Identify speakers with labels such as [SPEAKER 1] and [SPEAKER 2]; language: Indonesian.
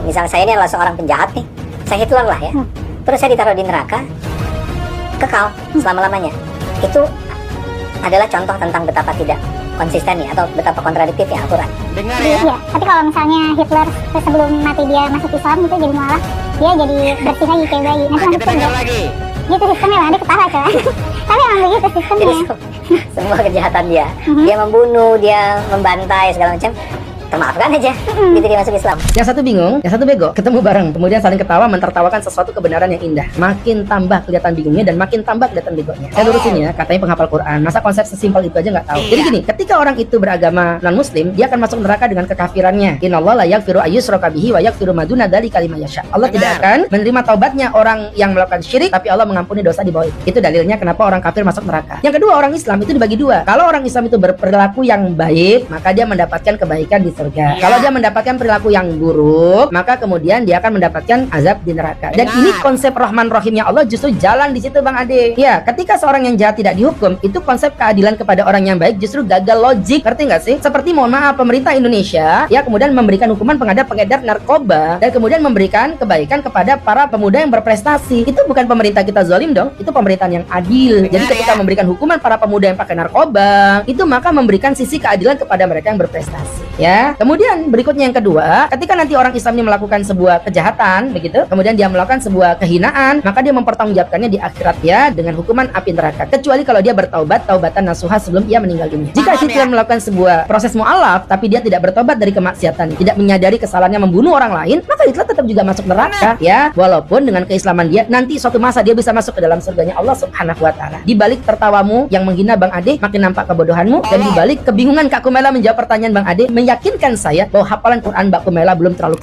[SPEAKER 1] misalnya saya ini adalah seorang penjahat nih, saya Hitler lah ya, terus saya ditaruh di neraka, kekal selama-lamanya. Itu adalah contoh tentang betapa tidak konsistennya atau betapa kontradiktifnya Al-Quran.
[SPEAKER 2] Dengar ya.
[SPEAKER 3] Iya, tapi kalau misalnya Hitler sebelum mati dia masuk Islam gitu, jadi mualaf, dia jadi bersih lagi kayak bayi. Nanti
[SPEAKER 2] Kita
[SPEAKER 3] masuk
[SPEAKER 2] dengar
[SPEAKER 3] surga.
[SPEAKER 2] lagi.
[SPEAKER 3] Gitu sistemnya lah, ada ketawa coy. Tapi emang begitu
[SPEAKER 1] Jadi
[SPEAKER 3] sistemnya.
[SPEAKER 1] semua kejahatan dia membunuh, dia membantai segala macam, termaafkan aja, gitu dia masuk Islam.
[SPEAKER 4] Yang satu bingung, yang satu bego, ketemu bareng, kemudian saling ketawa mentertawakan sesuatu kebenaran yang indah. Makin tambah kelihatan bingungnya dan makin tambah kelihatan begonya. Saya lurusin ya, katanya penghafal Quran. Masa konsep sesimpel itu aja nggak tahu? Jadi gini, ketika orang itu beragama non muslim, dia akan masuk neraka dengan kekafirannya. Innallaha la yaghfiru ayyushraka bihi wa yaghfiru ma duna dzalika liman yasha. Allah tidak akan menerima taubatnya orang yang melakukan syirik, tapi Allah mengampuni dosa di bawah itu. Itu dalilnya kenapa orang kafir masuk neraka. Yang kedua, orang Islam itu dibagi dua. Kalau orang Islam itu berperilaku yang baik, maka dia mendapatkan kebaikan di surga. Kalau dia mendapatkan perilaku yang buruk, maka kemudian dia akan mendapatkan azab di neraka. Dan ini konsep Rahman Rahimnya Allah justru jalan di situ, Bang Ade. Ya, ketika seorang yang jahat tidak dihukum, itu konsep keadilan kepada orang yang baik justru gagal logik. Ngerti nggak sih? Seperti mohon maaf, pemerintah Indonesia ya kemudian memberikan hukuman pengedar narkoba dan kemudian memberikan kebaikan kepada para pemuda yang berprestasi. Itu bukan pemerintah kita zalim dong, itu pemerintahan yang adil. Jadi ketika memberikan hukuman para pemuda yang pakai narkoba, itu maka memberikan sisi keadilan kepada mereka yang berprestasi. Ya, kemudian berikutnya yang kedua, ketika nanti orang Islam ini melakukan sebuah kejahatan begitu, kemudian dia melakukan sebuah kehinaan, maka dia mempertanggungjawabkannya di akhirat ya dengan hukuman api neraka. Kecuali kalau dia bertaubat, taubatan nasuha sebelum ia meninggal dunia. Jika Hitler melakukan sebuah proses mu'alaf tapi dia tidak bertobat dari kemaksiatan, tidak menyadari kesalahannya membunuh orang lain, maka Hitler tetap juga masuk neraka ya. Walaupun dengan keislaman dia nanti suatu masa dia bisa masuk ke dalam surganya Allah Subhanahu wa taala. Di balik tertawamu yang menghina Bang Ade, makin nampak kebodohanmu, dan di balik kebingungan Kak Kumela menjawab pertanyaan Bang Ade, meyakinkan saya bahwa hafalan Quran Mbak Kumela belum terlalu